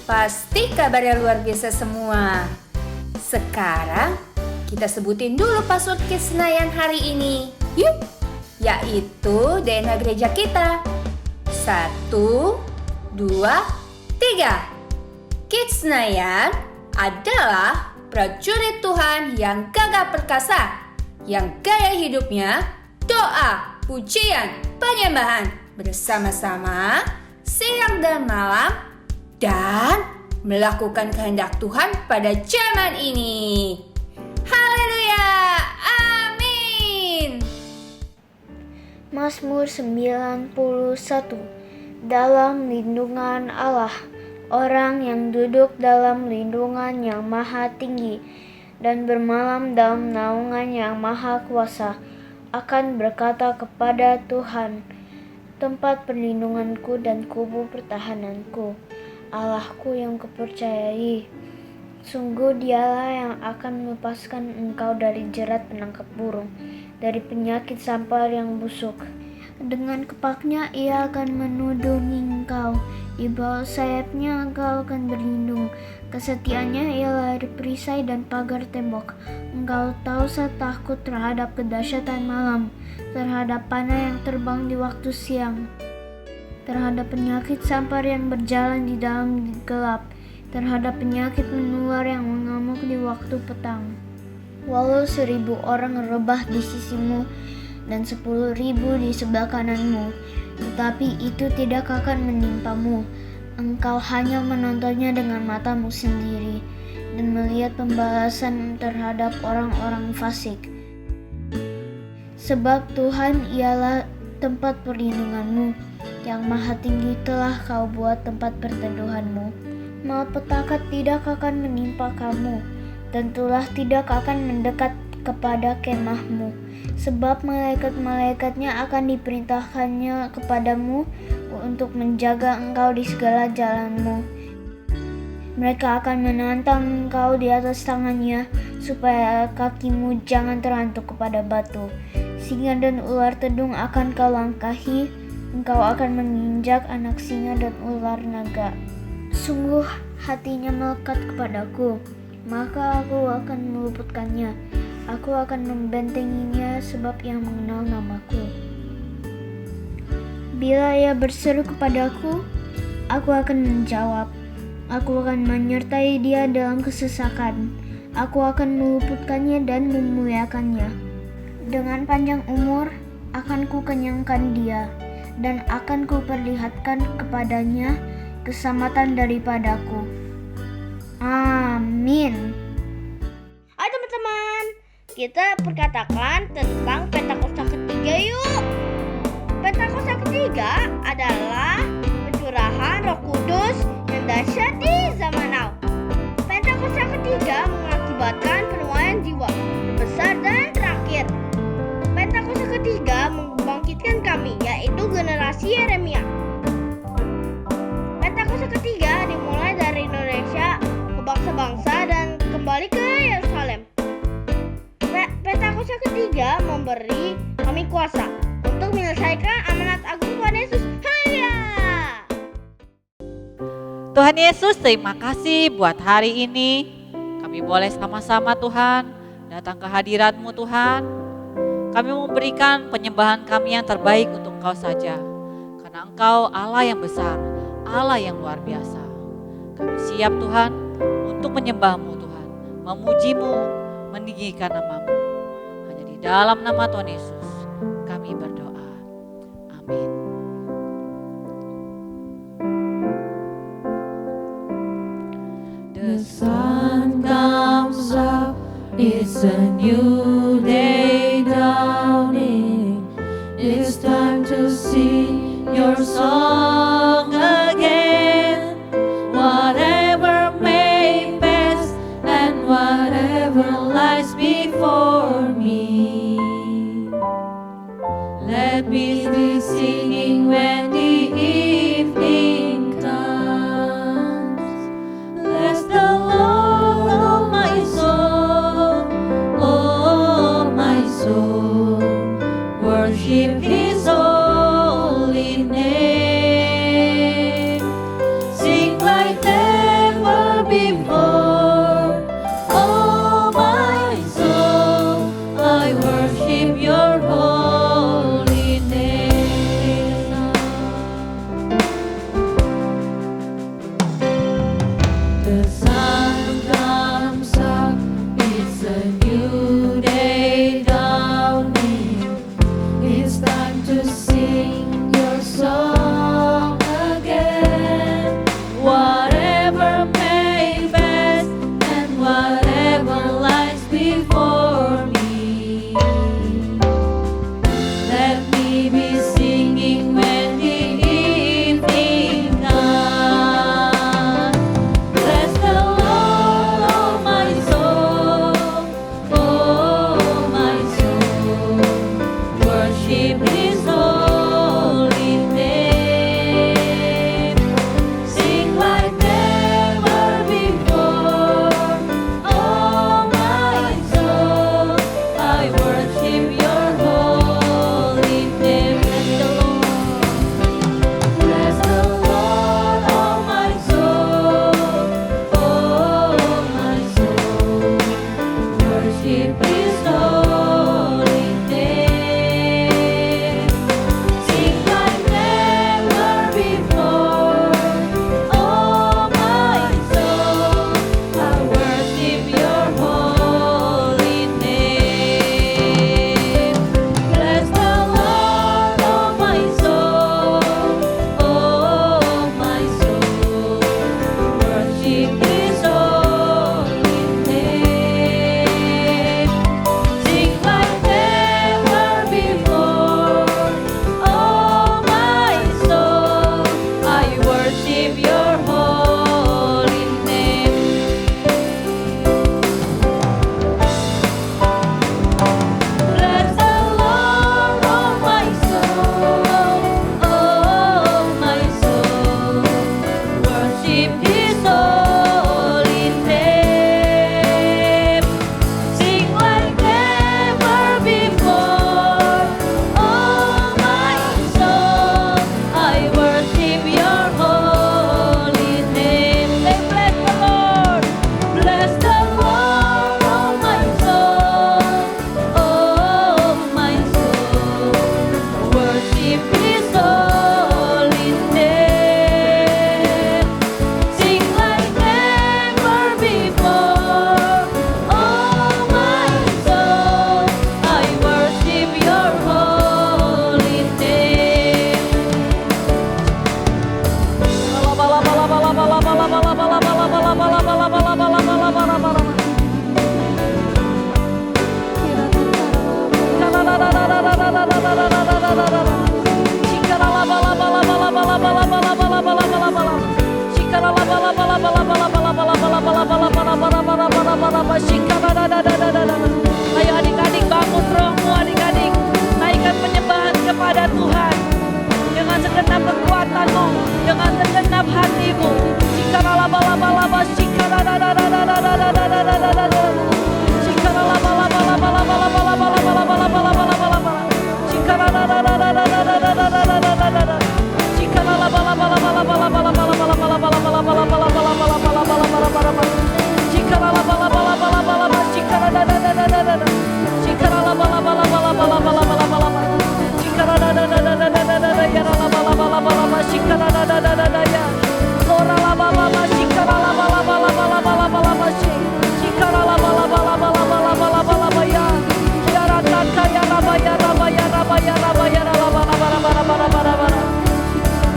Pasti kabarnya luar biasa semua. Sekarang kita sebutin dulu password Kids Senayan hari ini. Yuk, yaitu DNA gereja kita. 1, 2, 3. Kids Senayan adalah prajurit Tuhan yang gagah perkasa, yang gaya hidupnya doa, pujian, penyembahan bersama-sama siang dan malam dan melakukan kehendak Tuhan pada zaman ini. Haleluya, amin. Mazmur 91. Dalam lindungan Allah, orang yang duduk dalam lindungan yang maha tinggi dan bermalam dalam naungan yang maha kuasa akan berkata kepada Tuhan, tempat perlindunganku dan kubu pertahananku, Allahku yang kupercayai. Sungguh Dialah yang akan melepaskan engkau dari jerat penangkap burung, dari penyakit sampar yang busuk. Dengan kepaknya Ia akan menudungi engkau, di bawah sayapnya engkau akan berlindung. Kesetiaannya ialah perisai dan pagar tembok. Engkau tahu saya takut terhadap kedahsyatan malam, terhadap panah yang terbang di waktu siang, terhadap penyakit sampar yang berjalan di dalam gelap, terhadap penyakit menular yang mengamuk di waktu petang. Walau 1,000 orang rebah di sisimu dan 10,000 di sebelah kananmu, tetapi itu tidak akan menimpamu. Engkau hanya menontonnya dengan matamu sendiri dan melihat pembalasan terhadap orang-orang fasik. Sebab Tuhan ialah tempat perlindunganmu, yang maha tinggi telah kau buat tempat perteduhanmu. Malapetaka tidak akan menimpa kamu, dan tulah tidak akan mendekat kepada kemahmu. Sebab malaikat-malaikatnya akan diperintahkannya kepadamu untuk menjaga engkau di segala jalanmu. Mereka akan menantang engkau di atas tangannya, supaya kakimu jangan terantuk kepada batu. Singa dan ular tedung akan kau langkahi, engkau akan menginjak anak singa dan ular naga. Sungguh hatinya melekat kepadaku, maka aku akan meluputkannya. Aku akan membentenginya sebab ia mengenal namaku. Bila ia berseru kepadaku, aku akan menjawab. Aku akan menyertai dia dalam kesesakan. Aku akan meluputkannya dan memuliakannya. Dengan panjang umur akan kukenyangkan dia, dan akan kuperlihatkan kepadanya keselamatan daripadaku. Amin. Hai teman-teman, kita perkatakan tentang Pentakosta ketiga yuk. Pentakosta ketiga adalah pencurahan Roh Kudus yang dahsyat di zaman now. Pentakosta ketiga mengakibatkan penuaian jiwa terbesar dan terakhir. Pentakosta ketiga membangkitkan kami, yaitu generasi Yeremia. Pentakosta ketiga dimulai dari Indonesia ke bangsa-bangsa dan kembali ke Yerusalem. Pentakosta ketiga memberi kami kuasa untuk menyelesaikan amanat agung Tuhan Yesus. Haleluya! Tuhan Yesus, terima kasih buat hari ini. Kami boleh sama-sama Tuhan datang ke hadirat-Mu Tuhan. Kami memberikan penyembahan kami yang terbaik untuk Engkau saja. Karena Engkau Allah yang besar, Allah yang luar biasa. Kami siap Tuhan untuk menyembah-Mu Tuhan, memuji-Mu, meninggikan nama-Mu. Hanya di dalam nama Tuhan Yesus kami berdoa. Amin. The sun comes up, it's a new day dawning. It's time to sing your song again. Whatever may pass and whatever lies before me, let me be singing when the evening comes. Bless the Lord, oh my soul, oh my soul. Worship His holy name. Sing like never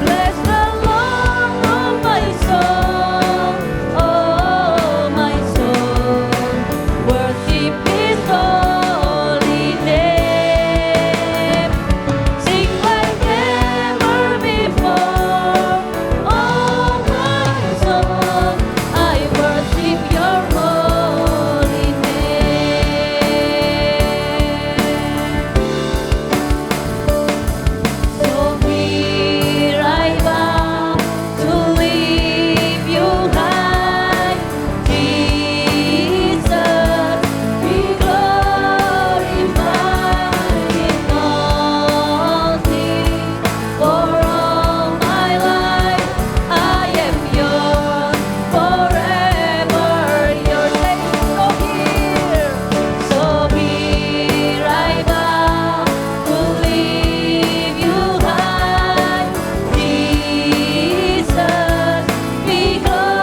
Bless the Lord, oh my soul, oh my soul. Worship His holy name. Sing like never before, oh my soul. I worship Your holy name. So here I bow to leave You high, Jesus, be glorified in all things. For all my life I am Yours, forever Yours. So here I bow to leave You high, Jesus, be glorified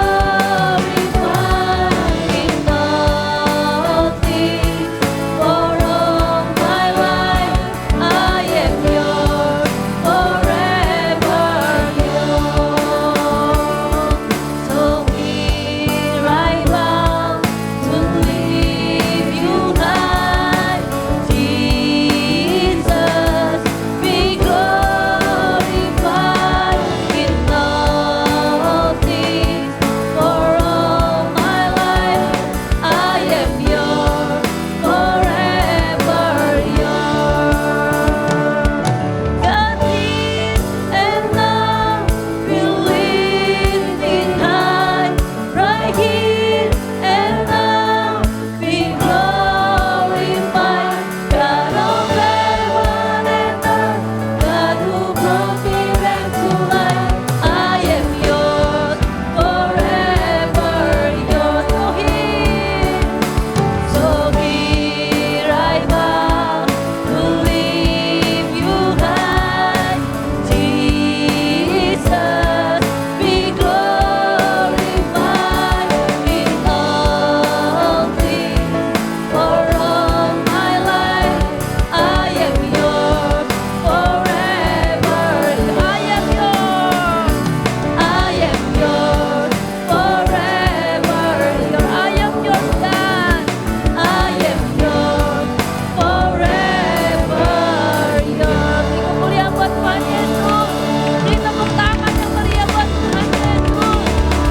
in all things. For all my life I am Yours, forever Yours. So here I bow to leave You high, Jesus, be glorified in all things. For all my life I am Yours, forever Yours. God is and now will lift it high, right here and now be glorified. God of heaven and earth, God who brought me back to life, I am Yours, forever Yours. So here I bow to leave You high, Jesus, be glorified in all things. For all my life I am Yours, forever. I am Yours, I am Yours, forever. I am Yours, God, I am Yours, forever Yours. Beri kemuliaan buat Tuhan Yesus. Beri tepuk tangan yang meriah buat Tuhan Yesus.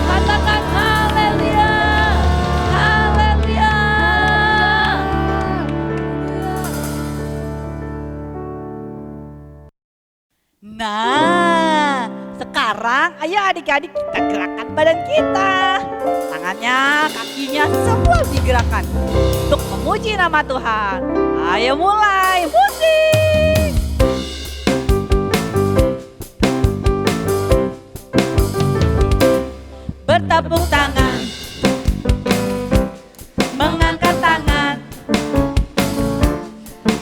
Katakan haleluya, haleluya. Nah, sekarang ayo adik-adik kita gerakkan badan kita. Tangannya, kakinya semua digerakkan untuk memuji nama Tuhan. Ayo mulai, musik. Bertepuk tangan, mengangkat tangan,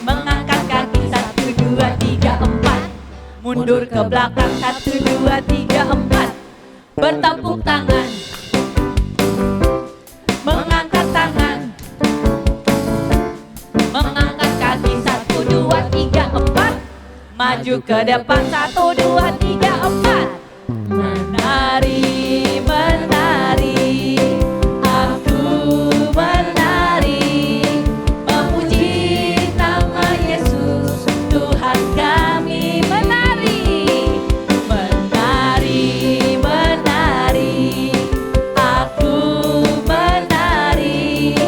mengangkat kaki 1, 2, 3, 4. Mundur ke belakang 1, 2, 3, 4. Bertepuk tangan, mengangkat tangan, mengangkat kaki 1, 2, 3, 4. Maju ke depan 1, 2, 3, 4. Menari, menari, aku menari, memuji nama Yesus, Tuhan kami menari. Menari, menari, aku menari,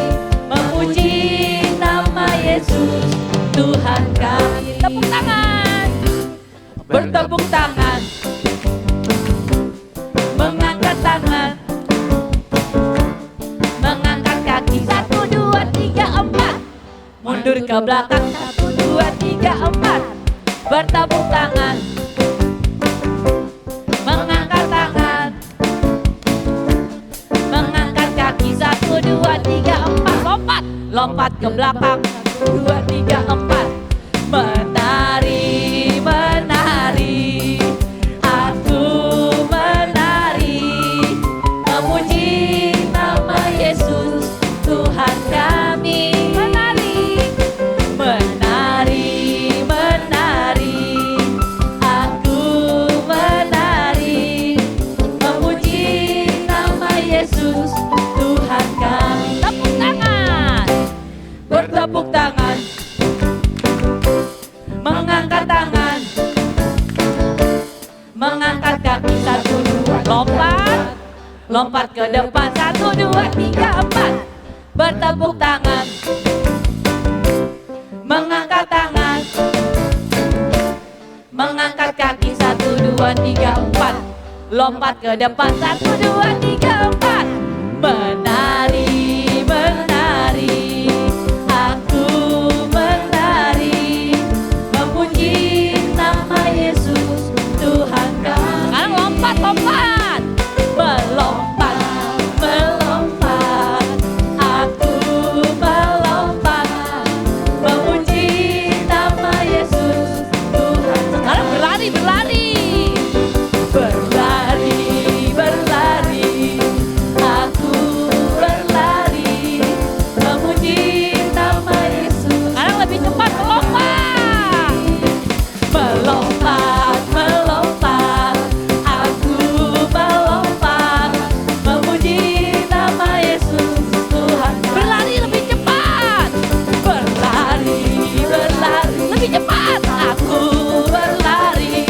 memuji nama Yesus, Tuhan kami. Tepuk tangan, bertepuk tangan, mengangkat tangan, mundur ke belakang, 1, 2, 3, 4. Bertepuk tangan, mengangkat tangan, mengangkat kaki, 1, 2, 3, 4. Lompat, lompat ke belakang, 1, 2, 3, 4. Menari, menari, aku menari, memuji nama Yesus Tuhan kami. Menari, menari, menari, aku menari, memuji nama Yesus Tuhan kami. Tepuk tangan, bertepuk tangan, mengangkat tangan, mengangkat kaki, 1, 2, lompat, lompat ke depan, 1, 2, 3, 4. Bertepuk tangan, mengangkat tangan, mengangkat kaki, 1, 2, 3, 4. Lompat ke depan, 1, 2, 3, 4. Menari, menari, aku menari, memuji nama Yesus Tuhan kami. Sekarang lompat, lompat, melompat, melompat, aku melompat, memuji nama Yesus Tuhan. Sekarang berlari, berlari, berlari, berlari, aku berlari, memuji nama Yesus. Sekarang lebih cepat, melompat, melompat, melompat, aku melompat, memuji nama Yesus Tuhan. Berlari lebih cepat, berlari, berlari lebih cepat, aku berlari,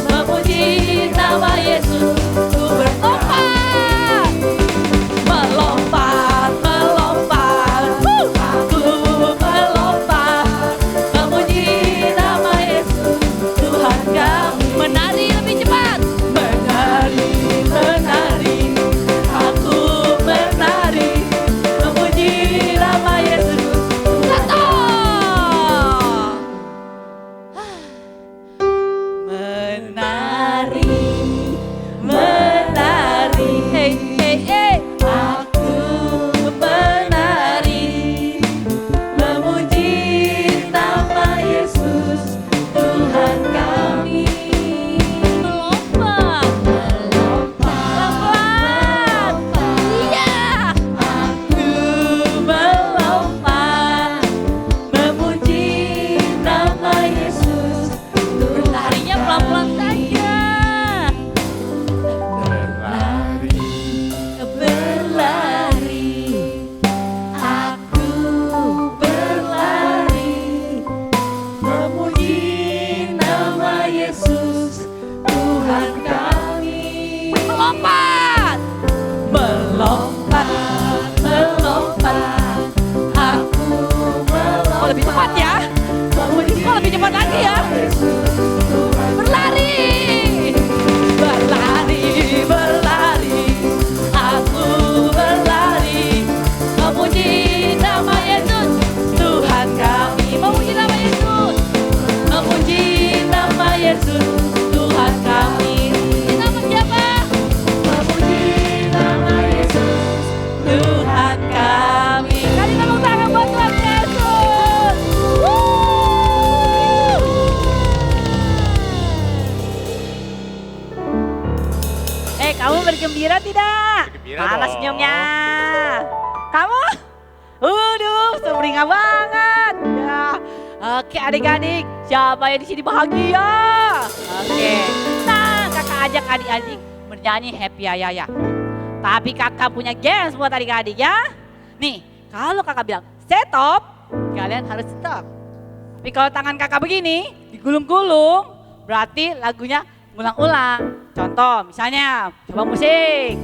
memuji nama Yesus. Ku berlompat, melompat, melompat, aku melompat, memuji nama Yesus Tuhan kami. Menari lebih cepat, menari, menari, aku menari, memuji nama Yesus. Satu. Menari, menari, hey, hey, hey, aku menari, memuji nama Yesus Tuhan kami. Melompat, melompat, iya, aku melompat, memuji nama Yesus. Larinya pelan-pelan saja. Berlari, aku berlari, memuji nama Yesus Tuhan kami. Melompat, melompat, melompat, aku melompat. Oh, lebih cepat ya, oh, lebih cepat lagi ya. Berlari, berlari, berlari, aku berlari, memuji nama Yesus Tuhan kami. Memuji nama Yesus, memuji nama Yesus Tuhan kami. Ini nama siapa? Memuji nama Yesus Tuhan kami. Kali tepuk tangan buat Tuhan Yesus. Kamu bergembira tidak? Bergembira Mana dong. senyumnya? Kamu? Waduh, sumringah banget. Ya. Oke adik-adik, siapa yang di sini bahagia? Oke. Nah, kakak ajak adik-adik bernyanyi Happy Ya Ya. Tapi kakak punya games buat adik-adik ya. Nih, kalau kakak bilang stop, kalian harus stop. Tapi kalau tangan kakak begini, digulung-gulung, berarti lagunya ngulang-ulang. Contoh misalnya, coba musik.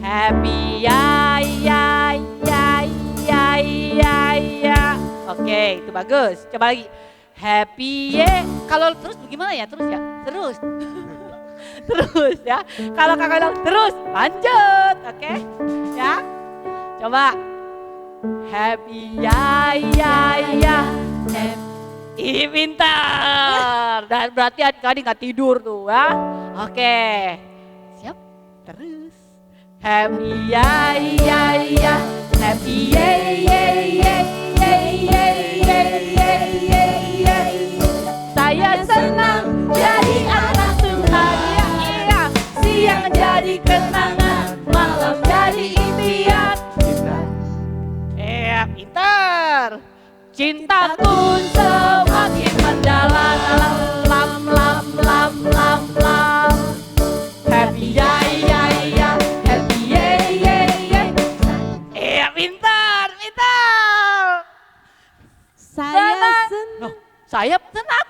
Happy ya ya ya ya ya ya. Oke, itu bagus. Coba lagi. Happy ya. Kalau terus bagaimana ya? Terus ya? Terus. Terus ya. Kalau kakak bilang terus, lanjut. Oke? Ya. Coba. Happy ya ya ya. Ih, pintar. Dan berarti adik-adik nggak tidur tuh ya. Oke. Siap? Terus. Happy ya ya ya. Happy ye ye ye ye ye ye ye ye ye. Saya senang jadi anak Tuhan. Ya iya. Siang jadi kenangan, malam jadi impian. Pintar. Cintaku semakin mendalam, lam lam lam lam lam. Happy ya ya ya, happy ye ye ye. Pintar, pintar. Loh, saya senang.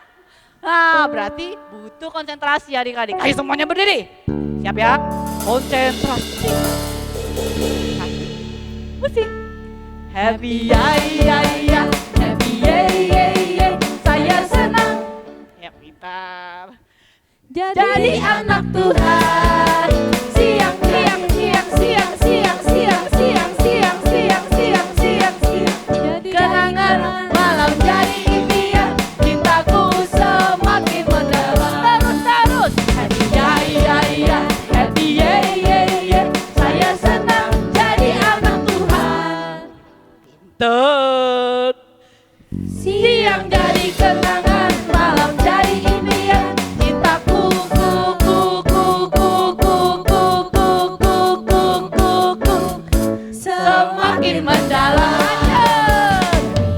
Nah, berarti butuh konsentrasi adik-adik. Ayo semuanya berdiri. Siap ya? Konsentrasi. Musik. Happy ya ya ya, happy ye ye ye. Saya senang. Ya pintar. Jadi anak Tuhan. Siang siang siang siang siang siang siang siang siang siang siang siang. Kenangan malam jadi impian. Cintaku semakin mendalam. Terus terus. Happy ya ya ya, happy ye ye ye. Saya senang jadi anak Tuhan. Pintar. Siang jadi kenangan, malam jadi impian. Cintaku ku ku ku ku ku ku ku ku ku ku ku semakin mendalam.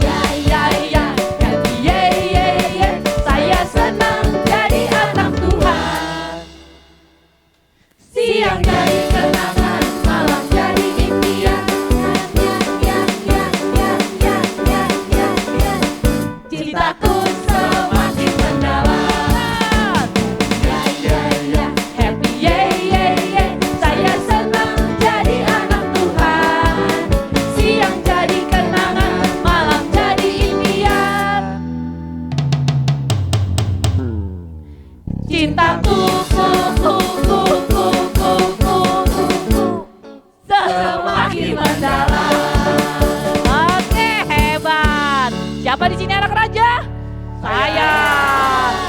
Ya ya ya, happy ye ye ye. Saya senang jadi anak Tuhan. Siang jadi kenangan, malam jadi impian. Cintaku semakin mendalam. Ya ya ya, happy ye ye ye. Saya senang jadi anak Tuhan. Siang jadi kenangan, malam jadi impian. Cintaku ku ku ku ku ku ku ku semakin mendalam. Oke, hebat. Siapa di sini anak raja? Saya.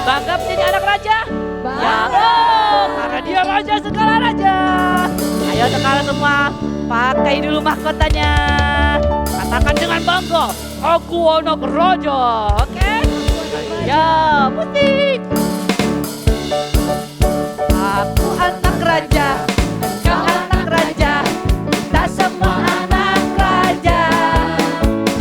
Bangga menjadi anak raja? Bangga. Karena dia raja segala raja. Ayo sekarang semua pakai dulu mahkotanya. Katakan dengan bangga, aku anak raja. Oke? Ya, musik. Aku anak raja, engkau anak raja, kita semua anak raja.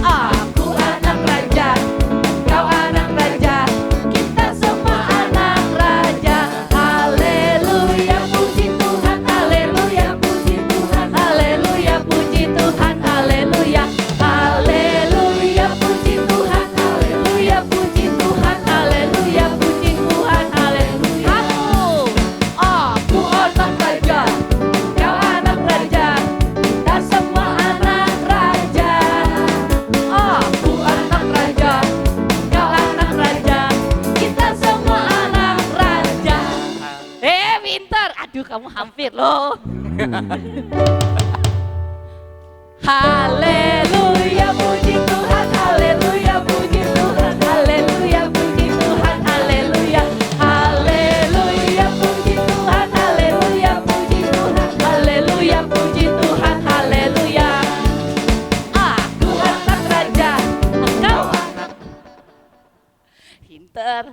Aku anak raja, engkau anak raja, kita semua anak raja. Haleluya, puji Tuhan, haleluya, puji Tuhan, haleluya, puji Tuhan, haleluya. Haleluya, puji Tuhan, haleluya, puji Tuhan, haleluya, puji Tuhan, haleluya. Aku anak raja, kau anak raja, kita semua anak raja. Aku anak raja, kau anak raja, kita semua anak raja. Pintar. Aduh, kamu hampir loh. Haleluya, puji Tuhan, haleluya, puji Tuhan, haleluya, puji Tuhan, haleluya. Haleluya, puji Tuhan, haleluya, puji Tuhan, haleluya, puji Tuhan, haleluya. Aku anak raja, engkau anak pinter.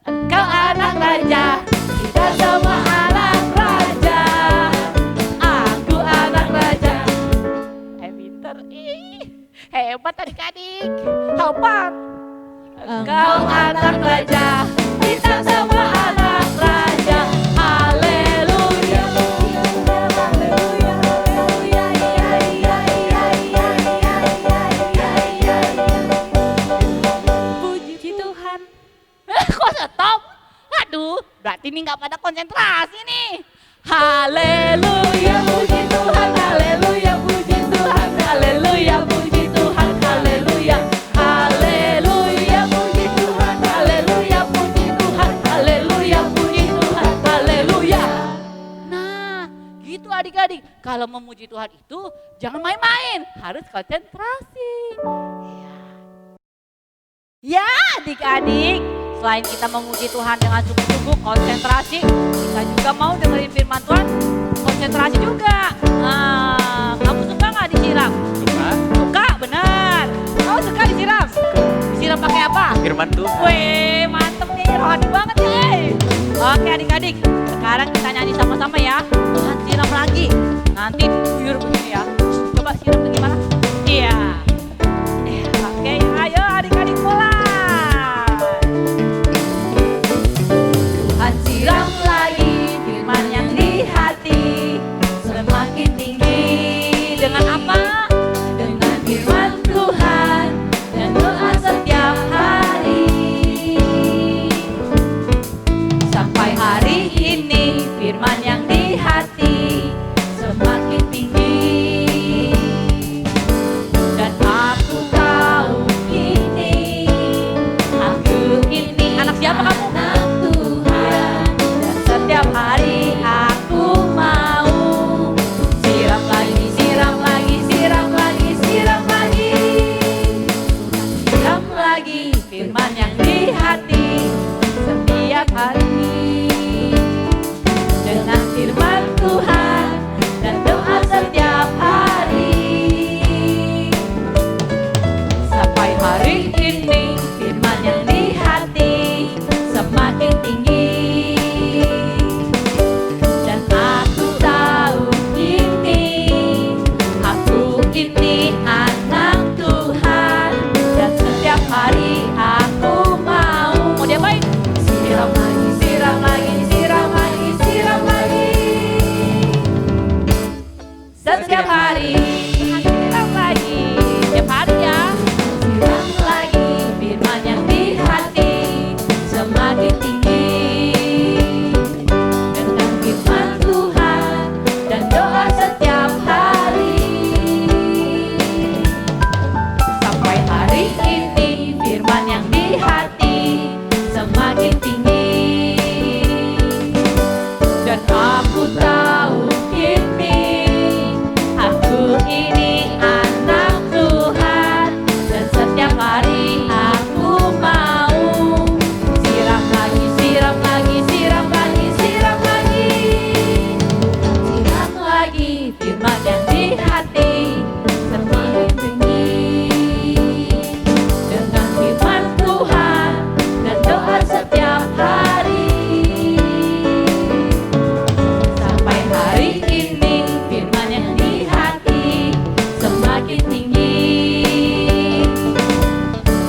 Engkau anak raja, kita semua anak raja. Aku anak raja. Pinter. Hebat adik-adik. Hebat. Engkau anak raja, kita semua anak raja. Haleluya. Haleluya. Haleluya. Ya ya ya ya ya ya ya ya. Puji Tuhan. Kok stop? Aduh, berarti ini nggak pada konsentrasi nih. Haleluya, puji Tuhan, haleluya, puji Tuhan, haleluya, puji Tuhan, haleluya. Haleluya, puji Tuhan, haleluya, puji Tuhan, haleluya, puji Tuhan, haleluya. Nah, gitu adik-adik. Kalau memuji Tuhan itu jangan main-main, harus konsentrasi. Ya adik-adik, selain kita memuji Tuhan dengan sungguh-sungguh konsentrasi, kita juga mau dengerin firman Tuhan, konsentrasi juga. Nah, kamu suka nggak disiram? Suka, benar. Kamu suka disiram? Disiram pakai apa? Firman Tuhan. Weh, mantep nih, rohani banget nih. Oke adik-adik, sekarang kita nyanyi sama-sama ya. Tuhan siram lagi, nanti buyur begini ya. Coba siram bagaimana? Iya. Oke, ayo adik-adik mulai. Tuhan siram lagi firman yang di hati semakin tinggi. Dengan apa? Dengan firman Tuhan dan doa setiap hari. Sampai hari ini firman yang di hati semakin tinggi. Dan aku tahu ini, aku ini anak siapa kamu? Anak Tuhan. Dan setiap hari aku mau siram lagi, siram lagi, siram lagi, siram lagi. Siram lagi firman yang di hati setiap hari. Dengan firman Tuhan dan doa setiap hari. Sampai hari ini firman yang di hati semakin tinggi. Dan aku tahu ini anak Tuhan. Dan setiap hari aku mau diapain? Siram lagi, siram lagi, siram lagi, siram lagi. Setiap hari siram lagi, setiap hari ya. Siram lagi firman yang di hati semakin tinggi. Dengan firman Tuhan dan doa setiap hari. Sampai hari ini firman yang di hati semakin tinggi. Dan aku tahu ini anak Tuhan. Dan setiap hari aku mau siram lagi, siram lagi, siram lagi, siram lagi. Siram lagi firman yang di hati semakin tinggi. Dengan firman Tuhan dan doa setiap hari. Sampai hari ini firman yang di hati semakin tinggi.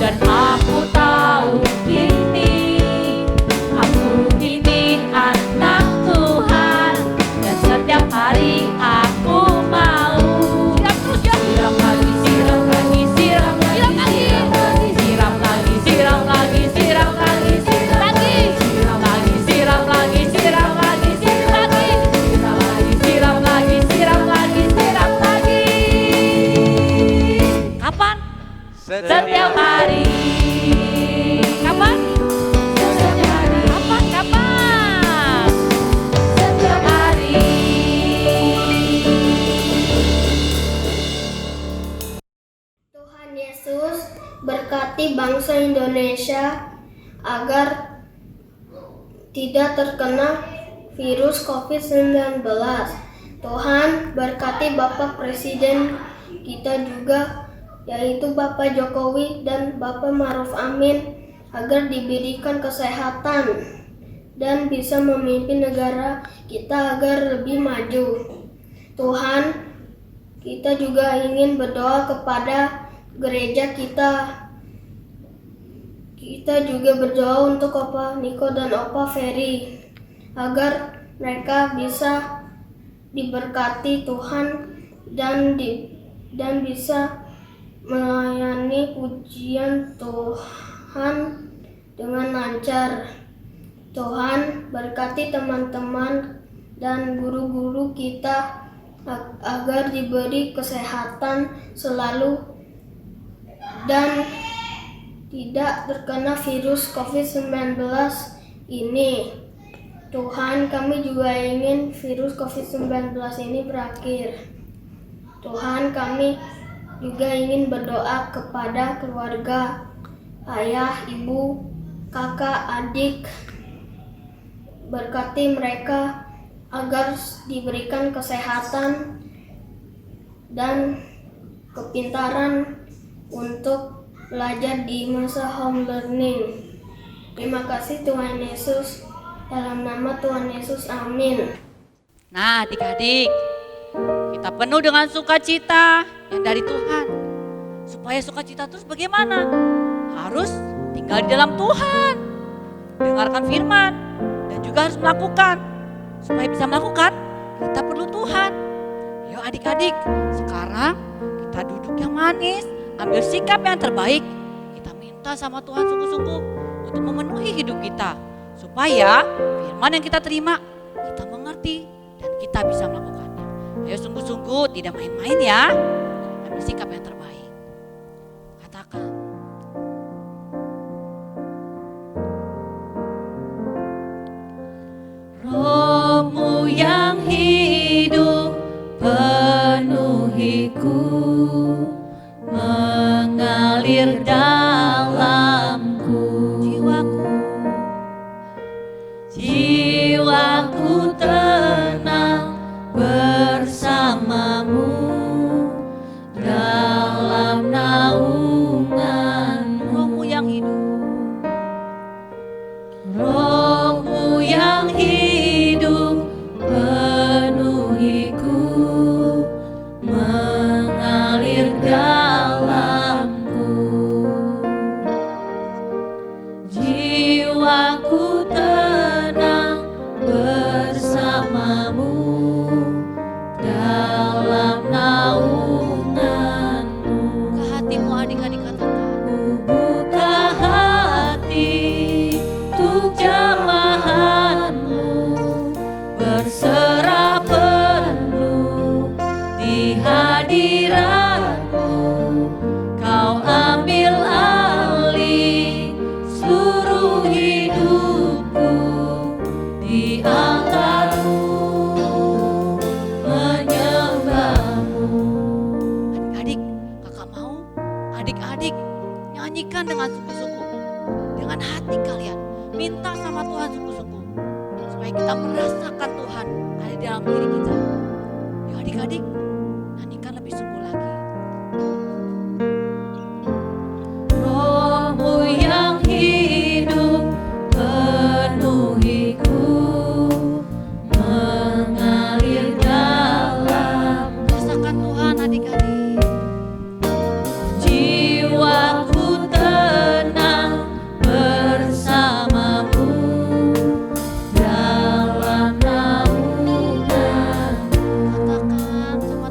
Dan aku tahu ini anak Tuhan. Dan setiap hari aku mau siram terus ya. Siram lagi, siram lagi, siram lagi, siram lagi, siram lagi, siram lagi, siram lagi, siram lagi, siram lagi, siram lagi, siram lagi, siram lagi, siram lagi, siram lagi, siram lagi. Kapan? Setiap hari. Kapan? Setiap hari. Kapan? Kapan? Setiap hari. Tuhan Yesus berkati bangsa Indonesia agar tidak terkena virus COVID-19. Tuhan berkati Bapak Presiden kita juga, yaitu Bapak Jokowi dan Bapak Maruf Amin, agar diberikan kesehatan dan bisa memimpin negara kita agar lebih maju. Tuhan, kita juga ingin berdoa kepada gereja kita. Kita juga berdoa untuk Opa Niko dan Opa Ferry agar mereka bisa diberkati Tuhan dan bisa melayani pujian Tuhan dengan lancar. Tuhan berkati teman-teman dan guru-guru kita agar diberi kesehatan selalu dan tidak terkena virus COVID-19 ini. Tuhan, kami juga ingin virus COVID-19 ini berakhir. Tuhan, kami juga ingin berdoa kepada keluarga, ayah, ibu, kakak, adik. Berkati mereka agar diberikan kesehatan dan kepintaran untuk belajar di masa home learning. Terima kasih Tuhan Yesus. Dalam nama Tuhan Yesus, amin. Nah adik-adik, kita penuh dengan sukacita yang dari Tuhan. Supaya sukacita terus bagaimana? Harus tinggal di dalam Tuhan, dengarkan firman, dan juga harus melakukan. Supaya bisa melakukan, kita perlu Tuhan. Yuk adik-adik, sekarang kita duduk yang manis, ambil sikap yang terbaik. Kita minta sama Tuhan sungguh-sungguh untuk memenuhi hidup kita. Supaya firman yang kita terima, kita mengerti dan kita bisa melakukannya. Ayo sungguh-sungguh, tidak main-main ya. Ambil sikap yang terbaik. Katakan. Roh-Mu yang hidup penuhiku, mengalir dalamku. Jiwaku tenang bersamamu dalam naungan. Roh-Mu yang hidup. Roh-Mu yang hidup penuhiku, mengalir dalamku. Jiwaku tenang bersamamu dalam naunganmu. Ke hatimu adik-adik katakan. Buka hati untuk jamahanmu, berserah penuh di hadiratmu. Kau ambil alih seluruh hidupku, diangkatku menyembahmu. Adik-adik, kakak mau adik-adik nyanyikan dengan sungguh-sungguh. Dengan hati kalian, minta sama Tuhan sungguh-sungguh. Supaya kita merasakan Tuhan ada di dalam diri kita. Yuk adik-adik, nyanyikan lebih sungguh lagi. Roh-Mu yang hidup penuhiku, mengalir dalam. Rasakan Tuhan adik-adik. Jiwaku tenang bersamamu dalam naungan. Katakan sama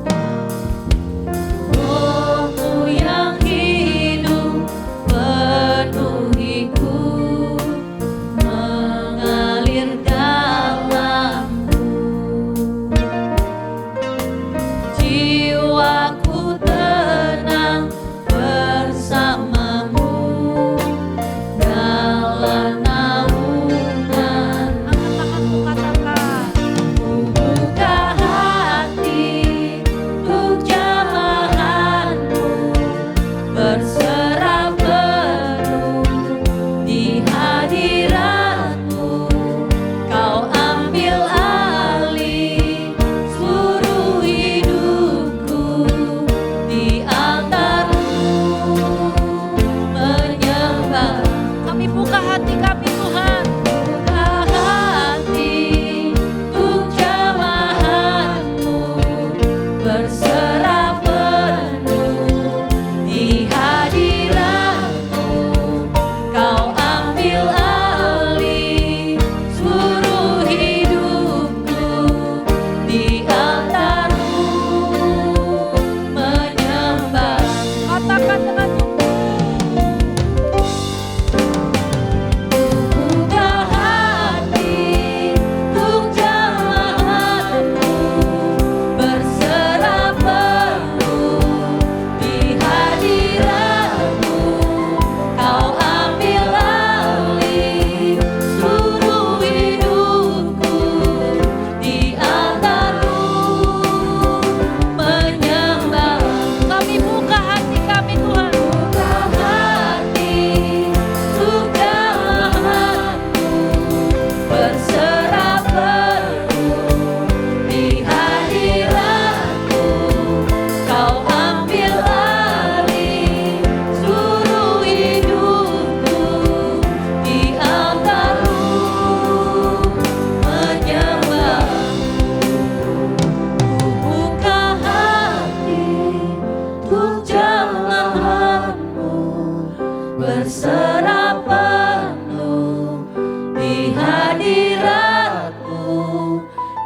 berserah penuh di hadirat-Mu.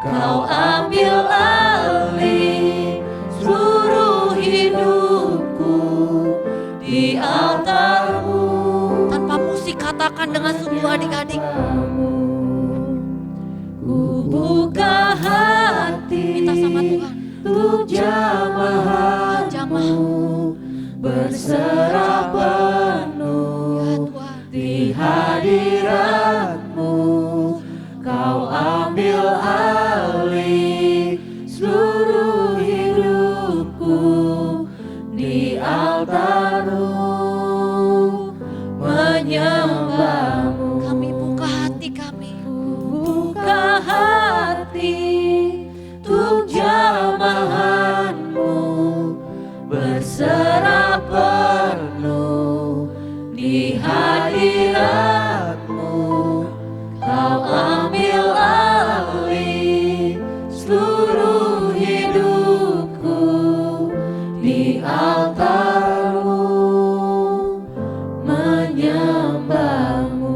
Kau ambil alih seluruh hidupku di altar-Mu. Tanpa musik katakan dengan sungguh adik-adik. Ku buka hati Minta sama Tuhan. untuk jamaah-Mu, berserah penuh Ya Tuhan. di hadirat-Mu. Kau ambil alih seluruh hidupku di altar-Mu, menyembah-Mu. Kami buka hati kami. Buka hati untuk jamahan-Mu, berserah penuh di hadirat-Mu. Kau ambil alih seluruh hidupku di altar-Mu, menyembah-Mu.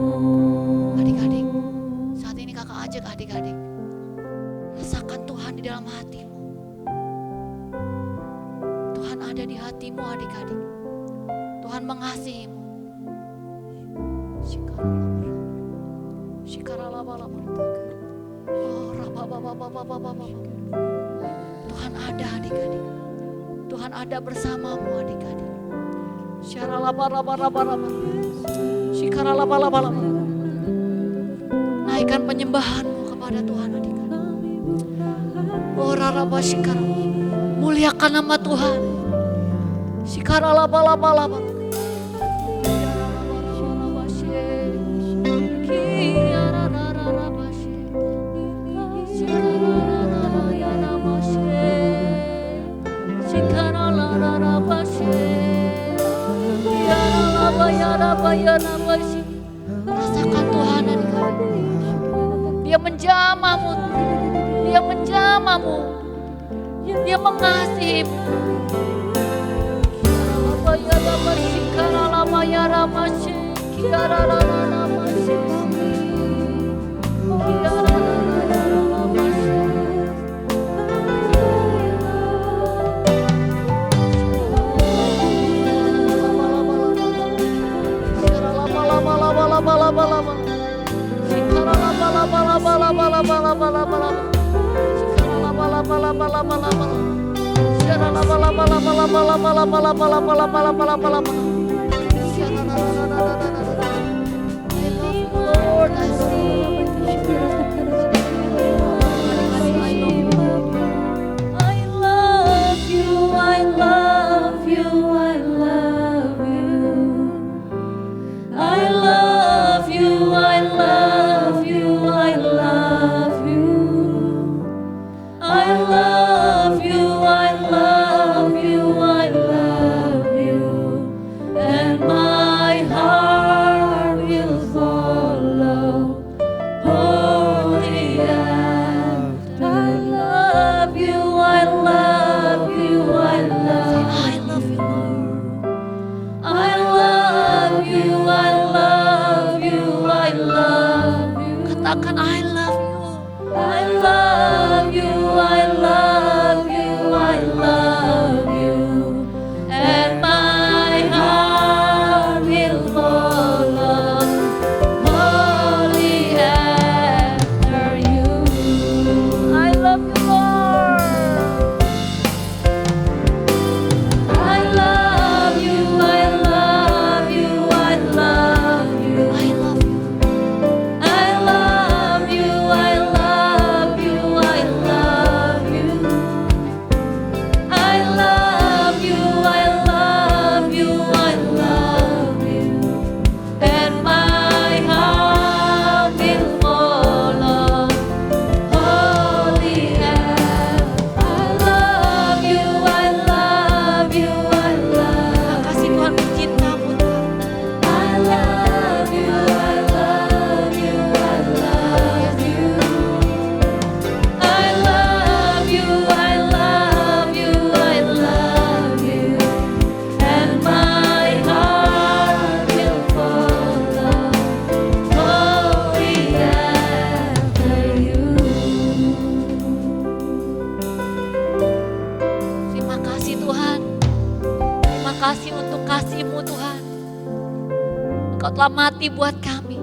Adik-adik, saat ini kakak ajak adik-adik, rasakan Tuhan di dalam hatimu. Tuhan ada di hatimu adik-adik. Tuhan mengasihimu. Oh, Tuhan ada adik-adik. Tuhan ada bersamamu adik-adik. Naikkan penyembahanmu kepada Tuhan adik-adik. Oh raraba shikara. Muliakan nama Tuhan. Shikara laba laba laba. Rasakan Tuhan adik-adik. Dia menjamamu. Dia menjamamu. Dia mengasihimu. kasih-Mu Tuhan. Engkau telah mati buat kami.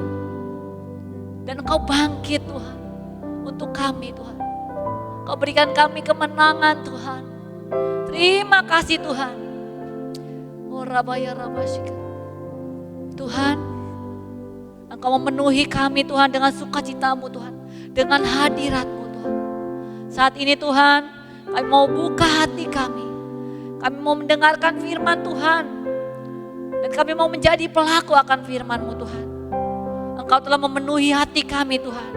Dan Engkau bangkit Tuhan untuk kami Tuhan. Engkau berikan kami kemenangan Tuhan. Terima kasih Tuhan. Oh Rabaya Rabashika. Tuhan, Engkau memenuhi kami Tuhan dengan sukacita-Mu Tuhan. Dengan hadirat-Mu Tuhan. Saat ini Tuhan, kami mau buka hati kami. Kami mau mendengarkan firman Tuhan. Dan kami mau menjadi pelaku akan firman-Mu Tuhan. Engkau telah memenuhi hati kami Tuhan.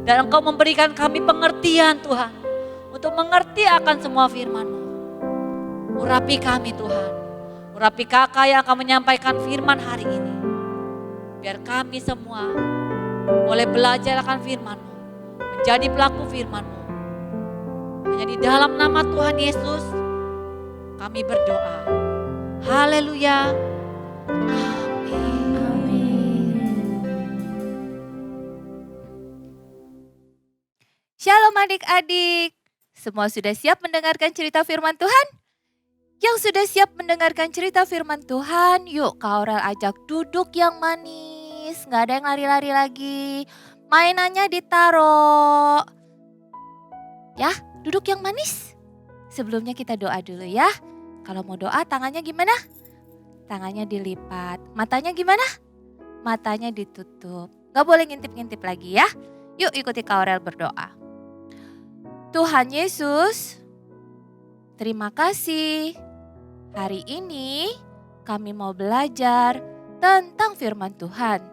Dan Engkau memberikan kami pengertian Tuhan. Untuk mengerti akan semua firman-Mu. Urapi kami Tuhan. Urapi kakak yang akan menyampaikan firman hari ini. Biar kami semua boleh belajar akan firman-Mu. Menjadi pelaku firman-Mu. Hanya di dalam nama Tuhan Yesus kami berdoa. Haleluya. Shalom adik-adik. Semua sudah siap mendengarkan cerita firman Tuhan? Yang sudah siap mendengarkan cerita firman Tuhan, yuk Kak Aurel ajak duduk yang manis. Gak ada yang lari-lari lagi. Mainannya ditaruh. Ya, duduk yang manis. Sebelumnya kita doa dulu ya. Kalau mau doa tangannya gimana? Tangannya dilipat. Matanya gimana? Matanya ditutup. Gak boleh ngintip-ngintip lagi ya. Yuk ikuti Kak Aurel berdoa. Tuhan Yesus, terima kasih. Hari ini kami mau belajar tentang firman Tuhan.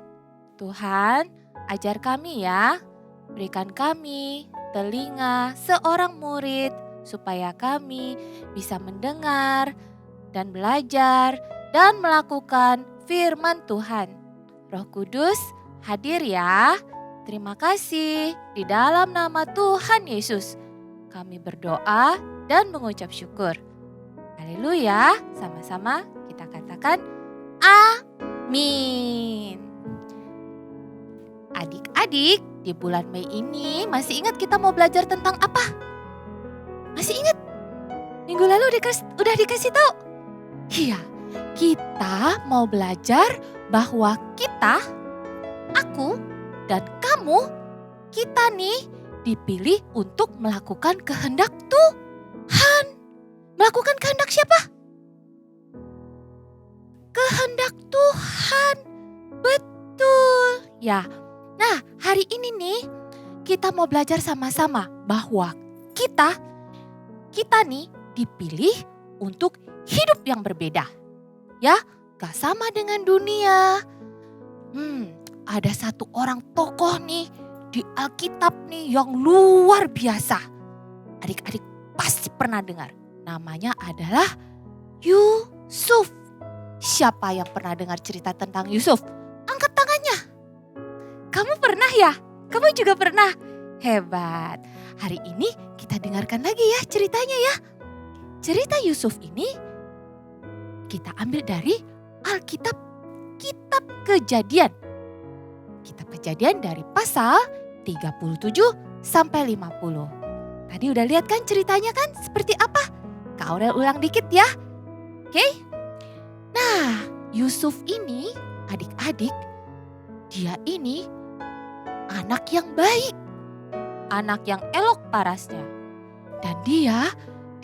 Tuhan, ajar kami ya. Berikan kami telinga seorang murid supaya kami bisa mendengar dan belajar dan melakukan firman Tuhan. Roh Kudus hadir ya. Terima kasih di dalam nama Tuhan Yesus. Kami berdoa dan mengucap syukur. Haleluya, sama-sama kita katakan amin. Adik-adik, di bulan Mei ini masih ingat kita mau belajar tentang apa? Masih ingat? Minggu lalu udah dikasih tahu? Iya, kita mau belajar bahwa kita, aku, dan kamu, kita nih dipilih untuk melakukan kehendak Tuhan. Melakukan kehendak siapa? Kehendak Tuhan. Betul. Ya. Nah, hari ini nih kita mau belajar sama-sama bahwa kita nih dipilih untuk hidup yang berbeda. Ya, gak sama dengan dunia. Ada satu orang tokoh nih di Alkitab nih yang luar biasa. Adik-adik pasti pernah dengar. Namanya adalah Yusuf. Siapa yang pernah dengar cerita tentang Yusuf? Angkat tangannya. Kamu pernah ya? Kamu juga pernah? Hebat. Hari ini kita dengarkan lagi ya ceritanya ya. Cerita Yusuf ini kita ambil dari Alkitab, Kitab Kejadian. Kitab Kejadian dari pasal 37 sampai 50. Tadi udah lihat kan ceritanya kan seperti apa? Kak Aurel ulang dikit ya. Oke? Nah, Yusuf ini adik-adik, dia ini anak yang baik. Anak yang elok parasnya. Dan dia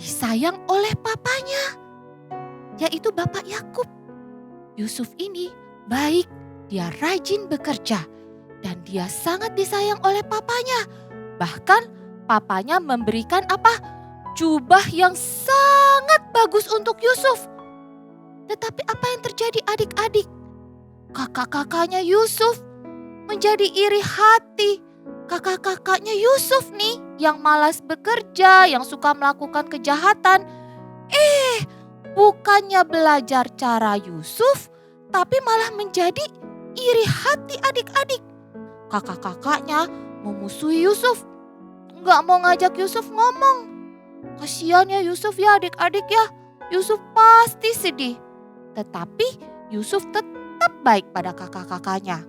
disayang oleh papanya, yaitu Bapak Yakub. Yusuf ini baik, dia rajin bekerja. Dan dia sangat disayang oleh papanya. Bahkan papanya memberikan apa? Jubah yang sangat bagus untuk Yusuf. Tetapi apa yang terjadi adik-adik? Kakak-kakaknya Yusuf menjadi iri hati. Kakak-kakaknya Yusuf nih yang malas bekerja, yang suka melakukan kejahatan. Bukannya belajar cara Yusuf, tapi malah menjadi iri hati adik-adik. Kakak-kakaknya memusuhi Yusuf. Gak mau ngajak Yusuf ngomong. Kasihan ya Yusuf ya adik-adik ya. Yusuf pasti sedih. Tetapi Yusuf tetap baik pada kakak-kakaknya.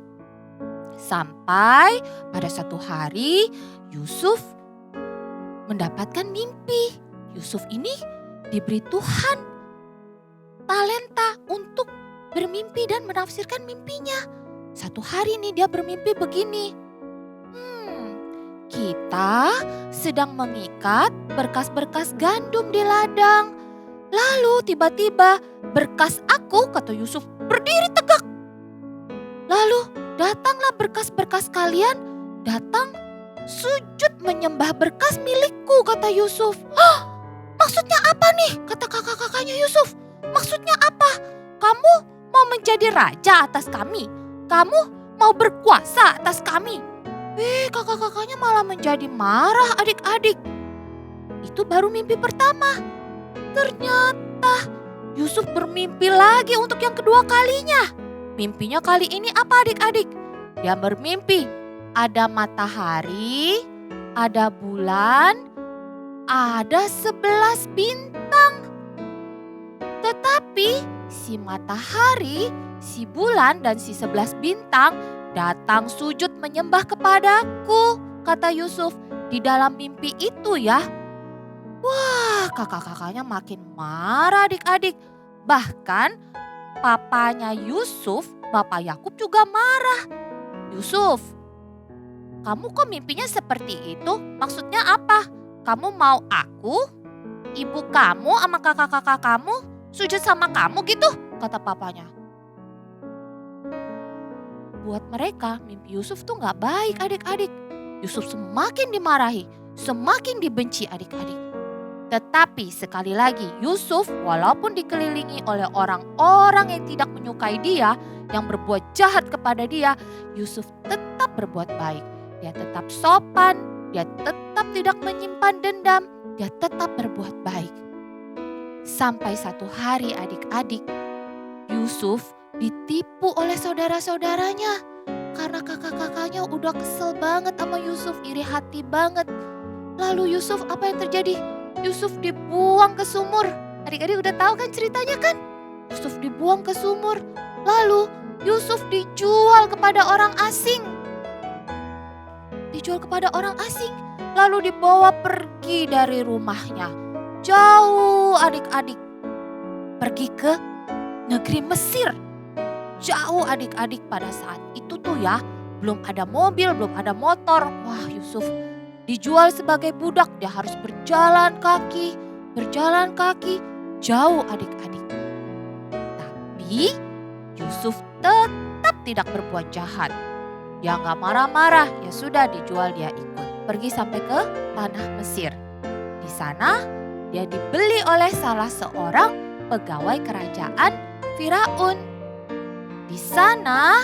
Sampai pada satu hari Yusuf mendapatkan mimpi. Yusuf ini diberi Tuhan talenta untuk bermimpi dan menafsirkan mimpinya. Satu hari nih dia bermimpi begini. Kita sedang mengikat berkas-berkas gandum di ladang. Lalu tiba-tiba berkas aku, kata Yusuf, berdiri tegak. Lalu datanglah berkas-berkas kalian, datang sujud menyembah berkas milikku, kata Yusuf. Hah, maksudnya apa nih? Kata kakak-kakaknya Yusuf. Maksudnya apa? Kamu mau menjadi raja atas kami? Kamu mau berkuasa atas kami? Kakak-kakaknya malah menjadi marah adik-adik. Itu baru mimpi pertama. Ternyata Yusuf bermimpi lagi untuk yang kedua kalinya. Mimpinya kali ini apa adik-adik? Dia bermimpi ada matahari, ada bulan, ada 11 bintang. Tetapi si matahari, si bulan dan si 11 bintang datang sujud menyembah kepadaku, kata Yusuf di dalam mimpi itu ya. Wah, kakak-kakaknya makin marah adik-adik. Bahkan papanya Yusuf, Bapak Yakub juga marah. Yusuf, kamu kok mimpinya seperti itu? Maksudnya apa? Kamu mau aku, ibu kamu sama kakak-kakak kamu sujud sama kamu gitu? Kata papanya. Buat mereka mimpi Yusuf tuh gak baik adik-adik. Yusuf semakin dimarahi, semakin dibenci adik-adik. Tetapi sekali lagi Yusuf walaupun dikelilingi oleh orang-orang yang tidak menyukai dia, yang berbuat jahat kepada dia, Yusuf tetap berbuat baik. Dia tetap sopan, dia tetap tidak menyimpan dendam, dia tetap berbuat baik. Sampai satu hari adik-adik, Yusuf ditipu oleh saudara-saudaranya. Karena kakak-kakaknya udah kesel banget sama Yusuf, iri hati banget. Lalu Yusuf, apa yang terjadi? Yusuf dibuang ke sumur. Adik-adik udah tahu kan ceritanya kan? Yusuf dibuang ke sumur. Lalu Yusuf dijual kepada orang asing. Dijual kepada orang asing. Lalu dibawa pergi dari rumahnya. Jauh adik-adik. Pergi ke negeri Mesir. Jauh adik-adik, pada saat itu tuh ya. Belum ada mobil, belum ada motor. Wah, Yusuf dijual sebagai budak. Dia harus berjalan kaki jauh adik-adik. Tapi Yusuf tetap tidak berbuat jahat. Dia gak marah-marah, ya sudah dijual dia ikut. Pergi sampai ke tanah Mesir. Di sana dia dibeli oleh salah seorang pegawai kerajaan Firaun. Di sana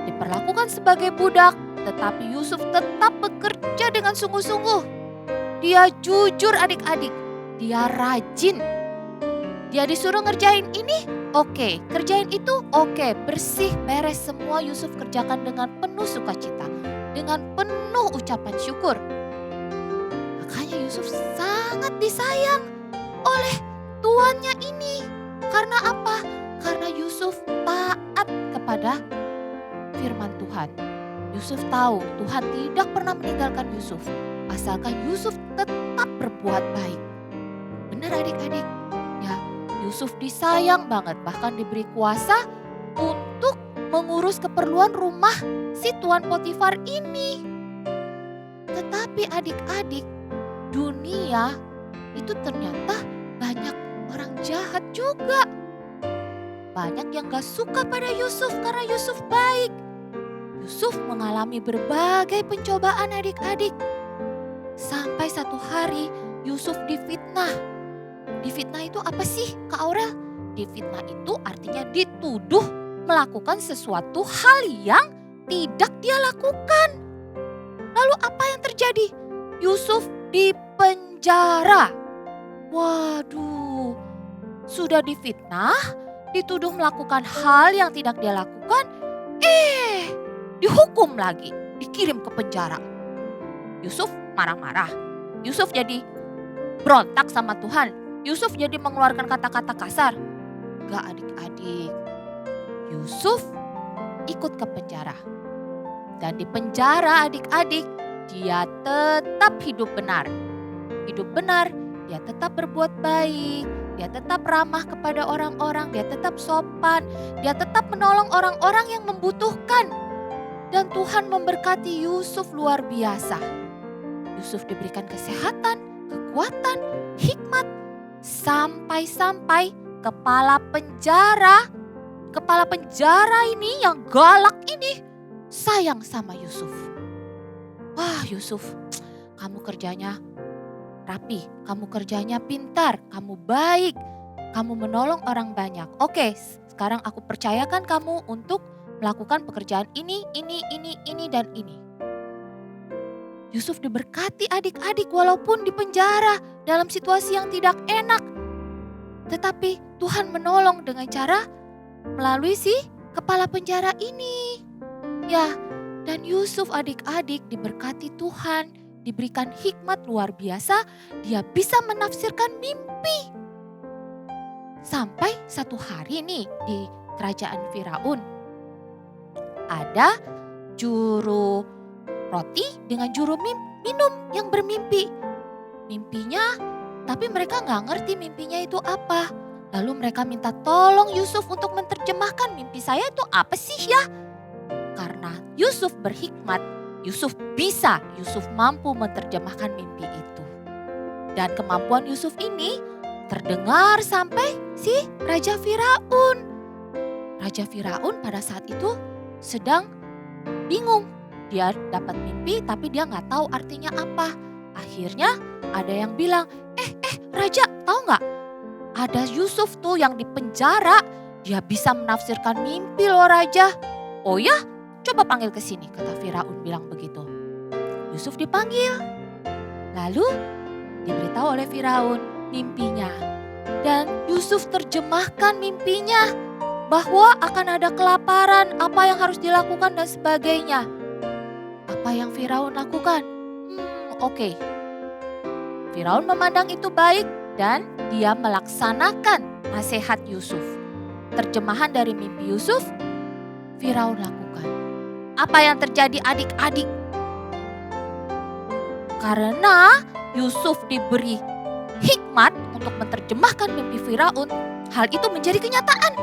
diperlakukan sebagai budak, tetapi Yusuf tetap bekerja dengan sungguh-sungguh. Dia jujur adik-adik, dia rajin. Dia disuruh ngerjain ini, oke. Kerjain itu, oke. Bersih, beres semua Yusuf kerjakan dengan penuh sukacita. Dengan penuh ucapan syukur. Makanya Yusuf sangat disayang oleh tuannya ini. Karena apa? Karena Yusuf taat kepada firman Tuhan. Yusuf tahu Tuhan tidak pernah meninggalkan Yusuf. Asalkan Yusuf tetap berbuat baik. Benar adik-adik? Ya, Yusuf disayang banget. Bahkan diberi kuasa untuk mengurus keperluan rumah si Tuan Potifar ini. Tetapi adik-adik, dunia itu ternyata banyak orang jahat juga. Banyak yang gak suka pada Yusuf karena Yusuf baik. Yusuf mengalami berbagai pencobaan adik-adik. Sampai satu hari Yusuf difitnah. Difitnah itu apa sih Kak Aurel? Difitnah itu artinya dituduh melakukan sesuatu hal yang tidak dia lakukan. Lalu apa yang terjadi? Yusuf dipenjara. Waduh, sudah difitnah, dituduh melakukan hal yang tidak dia lakukan, dihukum lagi, dikirim ke penjara. Yusuf marah-marah, Yusuf jadi berontak sama Tuhan, Yusuf jadi mengeluarkan kata-kata kasar. Gak adik-adik, Yusuf ikut ke penjara. Dan di penjara adik-adik, dia tetap hidup benar. Hidup benar, dia tetap berbuat baik, dia tetap ramah kepada orang-orang, dia tetap sopan, dia tetap menolong orang-orang yang membutuhkan. Dan Tuhan memberkati Yusuf luar biasa. Yusuf diberikan kesehatan, kekuatan, hikmat, sampai-sampai kepala penjara ini yang galak ini sayang sama Yusuf. Wah Yusuf, kamu kerjanya rapi, kamu kerjanya pintar, kamu baik, kamu menolong orang banyak. Oke, sekarang aku percayakan kamu untuk melakukan pekerjaan ini, dan ini. Yusuf diberkati adik-adik walaupun di penjara dalam situasi yang tidak enak. Tetapi Tuhan menolong dengan cara melalui si kepala penjara ini. Ya, dan Yusuf adik-adik diberkati Tuhan, diberikan hikmat luar biasa, dia bisa menafsirkan mimpi. Sampai satu hari nih di kerajaan Firaun, ada juru roti dengan juru minum yang bermimpi. Mimpinya, tapi mereka nggak ngerti mimpinya itu apa. Lalu mereka minta tolong Yusuf untuk menerjemahkan mimpi saya itu apa sih ya? Karena Yusuf berhikmat, Yusuf mampu menerjemahkan mimpi itu. Dan kemampuan Yusuf ini terdengar sampai si Raja Firaun. Raja Firaun pada saat itu sedang bingung. Dia dapat mimpi tapi dia nggak tahu artinya apa. Akhirnya ada yang bilang, Raja tahu nggak? Ada Yusuf tuh yang di penjara, dia bisa menafsirkan mimpi loh Raja. Oh ya? Coba panggil ke sini, kata Firaun bilang begitu. Yusuf dipanggil. Lalu diberitahu oleh Firaun mimpinya. Dan Yusuf terjemahkan mimpinya bahwa akan ada kelaparan, apa yang harus dilakukan dan sebagainya. Apa yang Firaun lakukan? Oke. Firaun memandang itu baik dan dia melaksanakan nasihat Yusuf. Terjemahan dari mimpi Yusuf, Firaun lakukan. Apa yang terjadi adik-adik? Karena Yusuf diberi hikmat untuk menerjemahkan mimpi Firaun, hal itu menjadi kenyataan.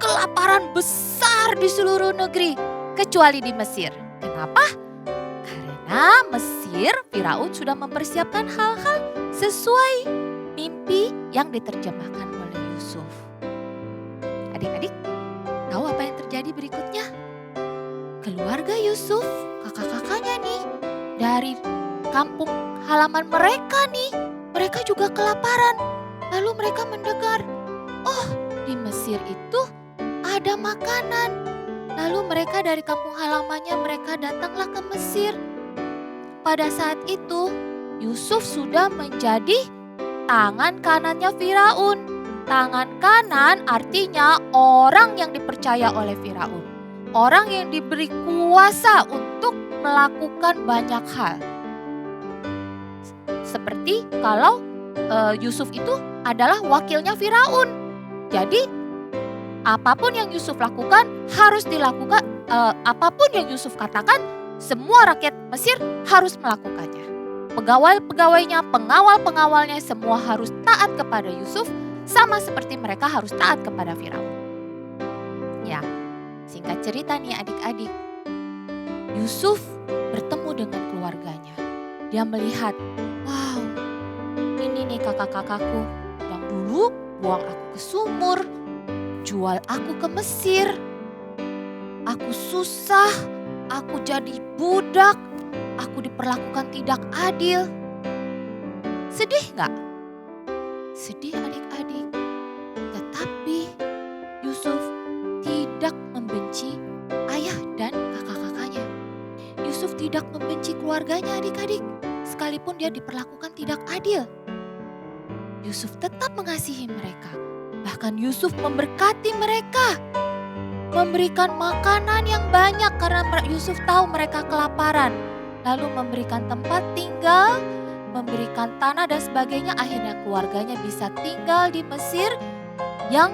Kelaparan besar di seluruh negeri, kecuali di Mesir. Kenapa? Karena Mesir, Firaun sudah mempersiapkan hal-hal sesuai mimpi yang diterjemahkan oleh Yusuf. Adik-adik, tahu apa yang terjadi berikutnya? Keluarga Yusuf, kakak-kakaknya nih, dari kampung halaman mereka nih, mereka juga kelaparan. Lalu mereka mendengar, oh di Mesir itu ada makanan. Lalu mereka dari kampung halamannya mereka datanglah ke Mesir. Pada saat itu Yusuf sudah menjadi tangan kanannya Firaun. Tangan kanan artinya orang yang dipercaya oleh Firaun. Orang yang diberi kuasa untuk melakukan banyak hal. Seperti kalau Yusuf itu adalah wakilnya Firaun. Jadi apapun yang Yusuf lakukan harus dilakukan, apapun yang Yusuf katakan semua rakyat Mesir harus melakukannya. Pegawai-pegawainya, pengawal-pengawalnya semua harus taat kepada Yusuf sama seperti mereka harus taat kepada Firaun. Ya, singkat cerita nih adik-adik, Yusuf bertemu dengan keluarganya. Dia melihat, wow, ini nih kakak-kakakku yang dulu buang aku ke sumur, jual aku ke Mesir. Aku susah, aku jadi budak, aku diperlakukan tidak adil. Sedih gak? Sedih adik-adik. Tetapi Yusuf tidak membenci ayah dan kakak-kakaknya. Yusuf tidak membenci keluarganya adik-adik. Sekalipun dia diperlakukan tidak adil. Yusuf tetap mengasihi mereka. Bahkan Yusuf memberkati mereka. Memberikan makanan yang banyak karena Yusuf tahu mereka kelaparan. Lalu memberikan tempat tinggal, memberikan tanah dan sebagainya. Akhirnya keluarganya bisa tinggal di Mesir yang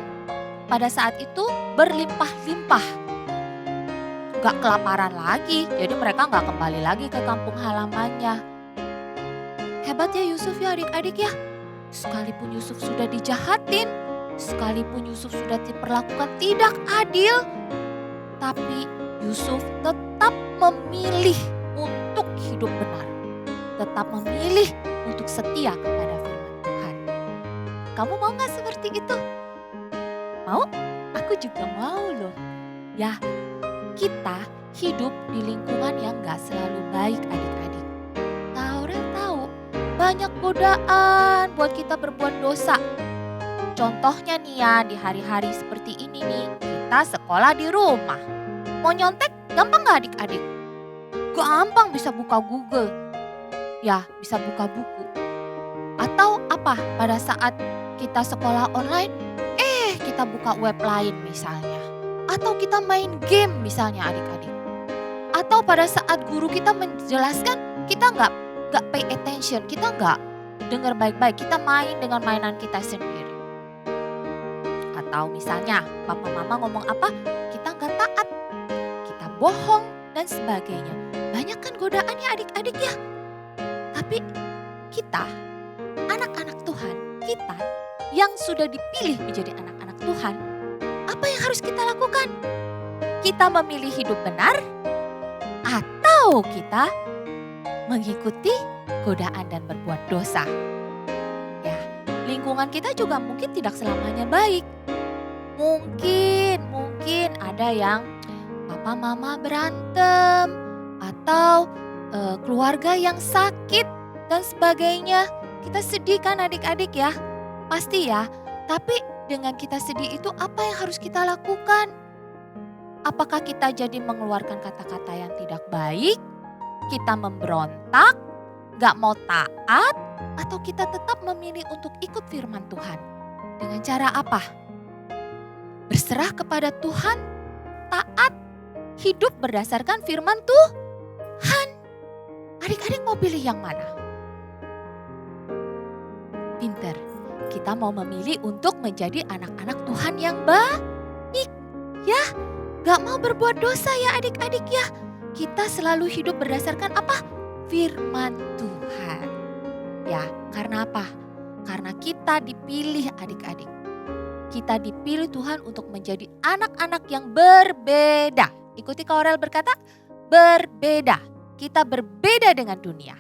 pada saat itu berlimpah-limpah. Gak kelaparan lagi, jadi mereka gak kembali lagi ke kampung halamannya. Hebat ya Yusuf ya adik-adik ya. sekalipun Yusuf sudah dijahatin, sekalipun Yusuf sudah diperlakukan tidak adil, tapi Yusuf tetap memilih untuk hidup benar. Tetap memilih untuk setia kepada firman Tuhan. Kamu mau gak seperti itu? Mau? Aku juga mau loh. Ya, kita hidup di lingkungan yang gak selalu baik adik-adik. Aurel tahu banyak godaan buat kita berbuat dosa. Contohnya nih ya, di hari-hari seperti ini nih, kita sekolah di rumah. Mau nyontek gampang gak adik-adik? Gampang, bisa buka Google. Ya, bisa buka buku. Atau apa, pada saat kita sekolah online, kita buka web lain misalnya. Atau kita main game misalnya adik-adik. Atau pada saat guru kita menjelaskan, kita nggak pay attention, kita nggak dengar baik-baik, kita main dengan mainan kita sendiri. Atau misalnya papa mama ngomong apa, kita nggak taat, kita bohong dan sebagainya. Banyak kan godaannya adik-adik ya. Tapi kita, anak-anak Tuhan, kita yang sudah dipilih menjadi anak-anak Tuhan, apa yang harus kita lakukan? Kita memilih hidup benar atau kita mengikuti godaan dan berbuat dosa? Ya, lingkungan kita juga mungkin tidak selamanya baik. Mungkin ada yang papa mama berantem atau keluarga yang sakit dan sebagainya. Kita sedih kan adik-adik ya? Pasti ya. Tapi dengan kita sedih itu apa yang harus kita lakukan? Apakah kita jadi mengeluarkan kata-kata yang tidak baik? Kita memberontak? Gak mau taat? Atau kita tetap memilih untuk ikut firman Tuhan? Dengan cara apa? Berserah kepada Tuhan, taat, hidup berdasarkan firman Tuhan. Adik-adik mau pilih yang mana? Pinter. Kita mau memilih untuk menjadi anak-anak Tuhan yang baik. Ya, gak mau berbuat dosa ya adik-adik ya. Kita selalu hidup berdasarkan apa? Firman Tuhan. Ya, karena apa? Karena kita dipilih adik-adik. Kita dipilih Tuhan untuk menjadi anak-anak yang berbeda. Ikuti Kak Aurel berkata, berbeda. Kita berbeda dengan dunia.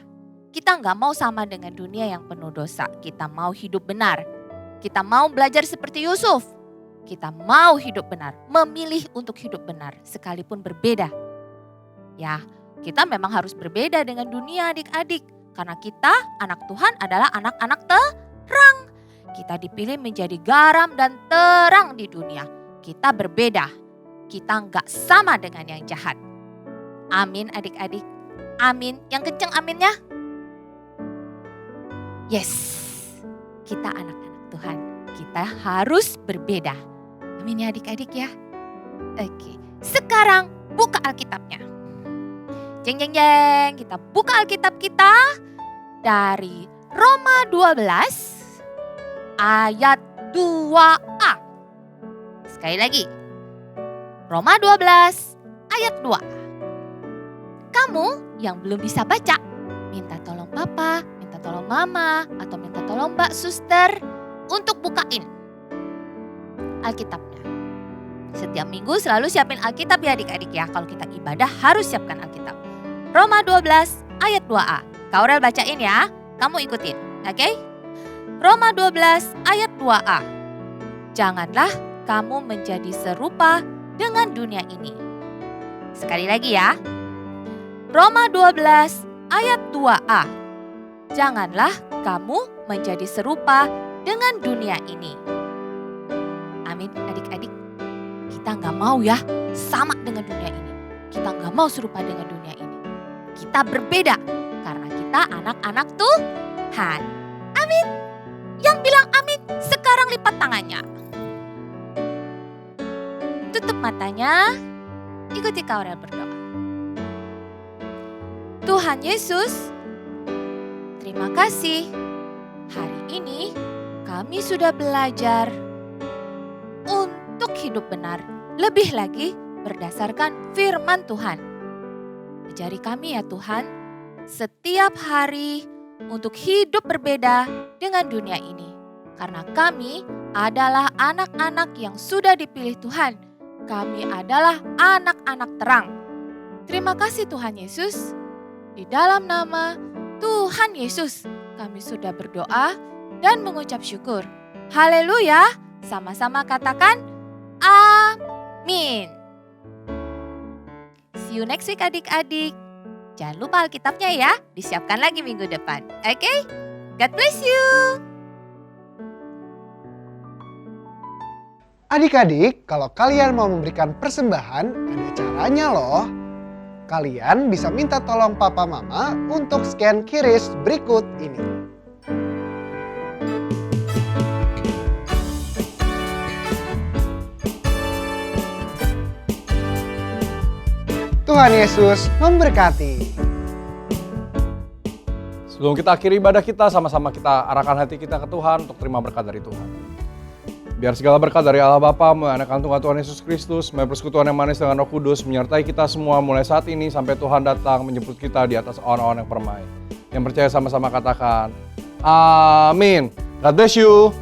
Kita nggak mau sama dengan dunia yang penuh dosa. Kita mau hidup benar. Kita mau belajar seperti Yusuf. Kita mau hidup benar. Memilih untuk hidup benar sekalipun berbeda. Ya, kita memang harus berbeda dengan dunia adik-adik. Karena kita anak Tuhan adalah anak-anak terang. Kita dipilih menjadi garam dan terang di dunia. Kita berbeda. Kita nggak sama dengan yang jahat. Amin adik-adik. Amin. Yang kenceng aminnya. Yes, kita anak-anak Tuhan, kita harus berbeda. Amin ya adik-adik ya. Oke, sekarang buka Alkitabnya. Jeng jeng jeng, kita buka Alkitab kita dari Roma 12 ayat 2a. Sekali lagi, Roma 12 ayat 2. Kamu yang belum bisa baca, minta tolong papa, minta tolong mama, atau minta tolong mbak suster untuk bukain Alkitabnya. Setiap minggu selalu siapin Alkitab ya adik-adik ya. Kalau kita ibadah harus siapkan Alkitab. Roma 12 ayat 2a. Kak Aurel bacain ya, kamu ikutin, oke? Roma 12 ayat 2a. Janganlah kamu menjadi serupa dengan dunia ini. Sekali lagi ya. Roma 12 ayat 2a. Janganlah kamu menjadi serupa dengan dunia ini. Amin adik-adik. Kita gak mau ya sama dengan dunia ini. Kita gak mau serupa dengan dunia ini. Kita berbeda karena kita anak-anak Tuhan. Amin. Yang bilang amin sekarang lipat tangannya. Tutup matanya. Ikuti Kak Aurel berdoa. Tuhan Yesus, terima kasih. Hari ini kami sudah belajar untuk hidup benar. Lebih lagi berdasarkan firman Tuhan. Ajari kami ya Tuhan, setiap hari untuk hidup berbeda dengan dunia ini. Karena kami adalah anak-anak yang sudah dipilih Tuhan. Kami adalah anak-anak terang. Terima kasih Tuhan Yesus. Di dalam nama Tuhan Yesus, kami sudah berdoa dan mengucap syukur. Haleluya. Sama-sama katakan amin. See you next week adik-adik. Jangan lupa Alkitabnya ya, disiapkan lagi minggu depan. Oke? God bless you. Adik-adik, kalau kalian mau memberikan persembahan, ada caranya loh. Kalian bisa minta tolong papa mama untuk scan QRIS berikut ini. Tuhan Yesus memberkati. Sebelum kita akhiri ibadah kita, sama-sama kita arahkan hati kita ke Tuhan untuk terima berkat dari Tuhan. Biar segala berkat dari Allah Bapa, melalui anak kandung Tuhan Yesus Kristus, melalui persekutuan yang manis dengan Roh Kudus, menyertai kita semua mulai saat ini sampai Tuhan datang menjemput kita di atas awan-awan yang permai. Yang percaya sama-sama katakan, amin. God bless you.